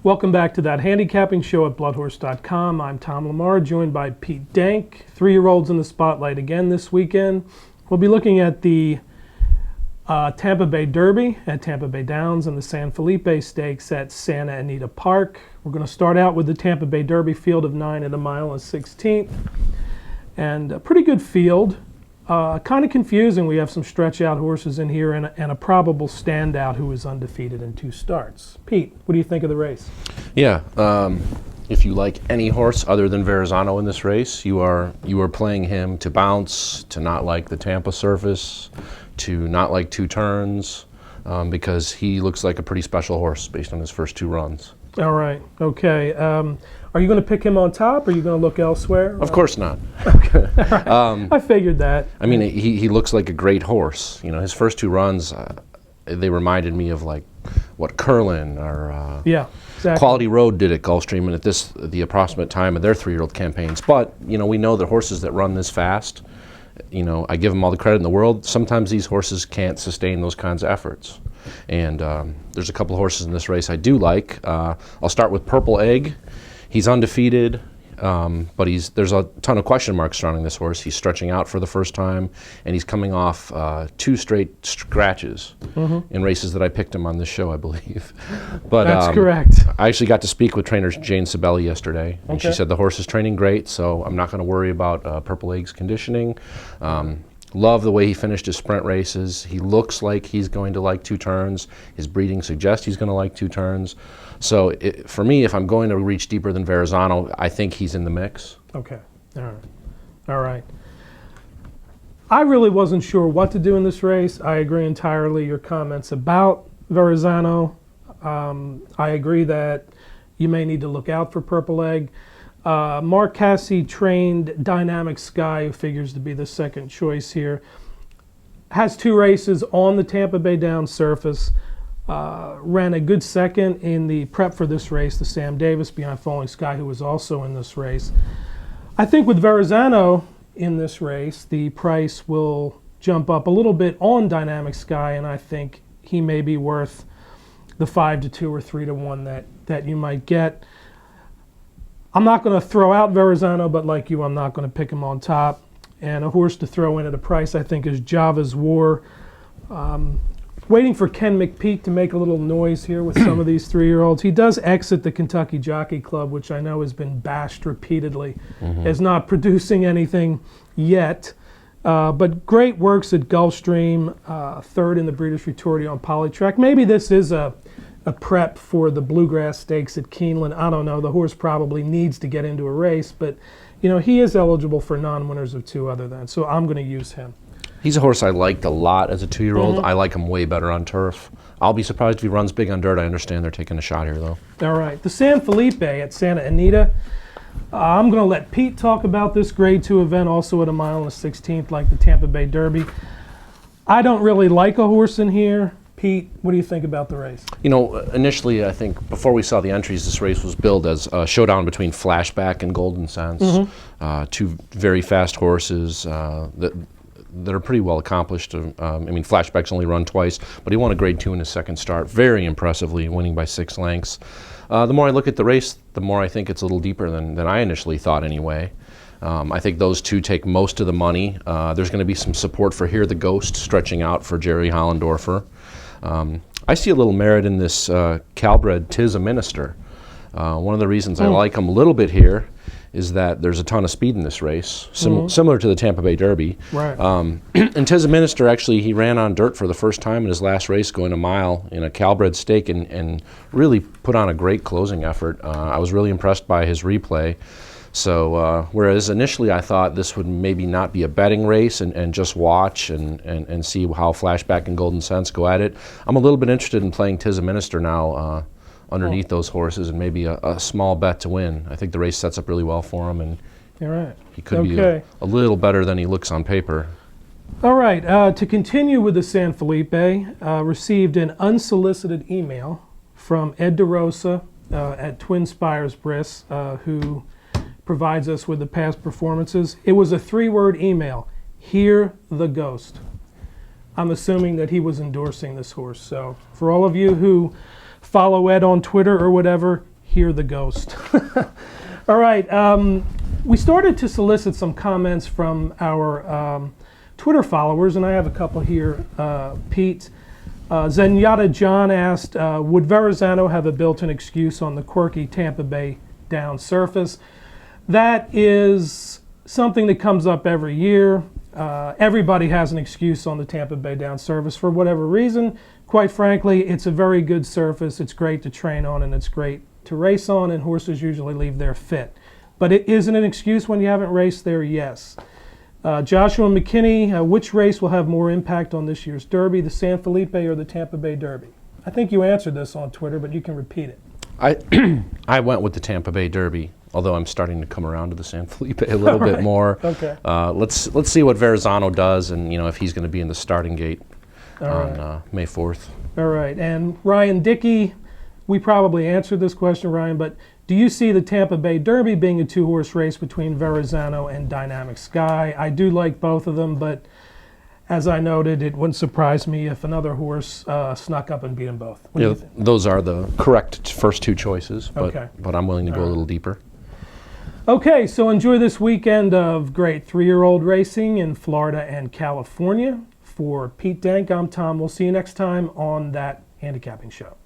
Welcome back to that handicapping show at bloodhorse.com. I'm Tom Lamar, joined by Pete Dank. 3-year-olds in the spotlight again this weekend. We'll be looking at the Tampa Bay Derby at Tampa Bay Downs and the San Felipe Stakes at Santa Anita Park. We're going to start out with the Tampa Bay Derby field of 9 at a mile and 16th. And a pretty good field. Kind of confusing. We have some stretch-out horses in here and a probable standout who is undefeated in 2 starts. Pete, what do you think of the race? Yeah, if you like any horse other than Verrazano in this race, you are playing him to bounce, to not like the Tampa surface, to not like 2 turns, because he looks like a pretty special horse based on his first 2 runs. All right. Okay. Are you going to pick him on top, or are you going to look elsewhere? Of course not. Okay. Right. I figured that. I mean, he looks like a great horse. You know, his first 2 runs, they reminded me of like what Curlin or yeah, exactly. Quality Road did at Gulfstream and at the approximate time of their 3-year-old campaigns. But you know, we know that horses that run this fast, you know, I give them all the credit in the world. Sometimes these horses can't sustain those kinds of efforts. And there's a couple of horses in this race I do like. I'll start with Purple Egg. He's undefeated, but there's a ton of question marks surrounding this horse. He's stretching out for the first time, and he's coming off 2 straight scratches in races that I picked him on this show, I believe. But that's correct. I actually got to speak with trainer Jane Sibeli yesterday, and she said the horse is training great, so I'm not going to worry about Purple Egg's conditioning. Love the way he finished his sprint races. He looks like he's going to like 2 turns. His breeding suggests he's going to like 2 turns. So for me, if I'm going to reach deeper than Verrazano, I think he's in the mix. Okay. All right. All right. I really wasn't sure what to do in this race. I agree entirely your comments about Verrazano. I agree that you may need to look out for Purple Egg. Mark Casse trained Dynamic Sky, who figures to be the second choice here, has 2 races on the Tampa Bay Downs surface. Ran a good second in the prep for this race, the Sam Davis behind Falling Sky, who was also in this race. I think with Verrazano in this race, the price will jump up a little bit on Dynamic Sky, and I think he may be worth the 5-2 or 3-1 that you might get. I'm not going to throw out Verrazano, but like you, I'm not going to pick him on top. And a horse to throw in at a price, I think, is Java's War. Waiting for Ken McPeak to make a little noise here with some of these 3-year-olds. He does exit the Kentucky Jockey Club, which I know has been bashed repeatedly as not producing anything yet. But great works at Gulfstream, 3rd in the Breeders' Futurity on Polytrack. Maybe this is a prep for the Bluegrass Stakes at Keeneland. I don't know. The horse probably needs to get into a race, but you know, he is eligible for non-winners of 2 other than, so I'm going to use him. He's a horse I liked a lot as a 2-year-old. I like him way better on turf. I'll be surprised if he runs big on dirt. I understand they're taking a shot here, though. All right. The San Felipe at Santa Anita. I'm going to let Pete talk about this Grade 2 event, also at a mile and a 16th, like the Tampa Bay Derby. I don't really like a horse in here. Pete, what do you think about the race? You know, initially, I think before we saw the entries, this race was billed as a showdown between Flashback and Golden Sense. 2 very fast horses that are pretty well accomplished. I mean, Flashback's only run twice, but he won a Grade 2 in his second start, very impressively, winning by 6 lengths. The more I look at the race, the more I think it's a little deeper than I initially thought anyway. I think those 2 take most of the money. There's going to be some support for Hear the Ghost stretching out for Jerry Hollendorfer. I see a little merit in this Calbred Tis a Minister. One of the reasons I like him a little bit here is that there's a ton of speed in this race, similar to the Tampa Bay Derby. Right. And Tis a Minister, actually, he ran on dirt for the first time in his last race, going a mile in a Calbred stake, and really put on a great closing effort. I was really impressed by his replay. So whereas initially I thought this would maybe not be a betting race and just watch and see how Flashback and Golden Sense go at it, I'm a little bit interested in playing Tis a Minister now underneath those horses and maybe a small bet to win. I think the race sets up really well for him, and he could be a little better than he looks on paper. All right, to continue with the San Felipe, received an unsolicited email from Ed DeRosa at Twin Spires Briss, who provides us with the past performances. It was a 3-word email, Hear the Ghost. I'm assuming that he was endorsing this horse. So for all of you who follow Ed on Twitter or whatever, hear the ghost. All right. We started to solicit some comments from our Twitter followers, and I have a couple here. Pete, Zenyatta John asked, would Verrazano have a built-in excuse on the quirky Tampa Bay down surface? That is something that comes up every year. Everybody has an excuse on the Tampa Bay down surface for whatever reason. Quite frankly, it's a very good surface. It's great to train on, and it's great to race on, and horses usually leave there fit. But it isn't an excuse when you haven't raced there, yes. Joshua McKinney, which race will have more impact on this year's Derby, the San Felipe or the Tampa Bay Derby? I think you answered this on Twitter, but you can repeat it. I went with the Tampa Bay Derby, although I'm starting to come around to the San Felipe a little bit more. Okay. Let's see what Verrazano does, and if he's going to be in the starting gate on May 4th. All right. And Ryan Dickey, we probably answered this question, Ryan, but do you see the Tampa Bay Derby being a two-horse race between Verrazano and Dynamic Sky? I do like both of them, but as I noted, it wouldn't surprise me if another horse snuck up and beat them both. What do you think? Those are the correct first two choices, but, Okay. but I'm willing to go a little deeper. Okay, so enjoy this weekend of great three-year-old racing in Florida and California. For Pete Denk, I'm Tom. We'll see you next time on That Handicapping Show.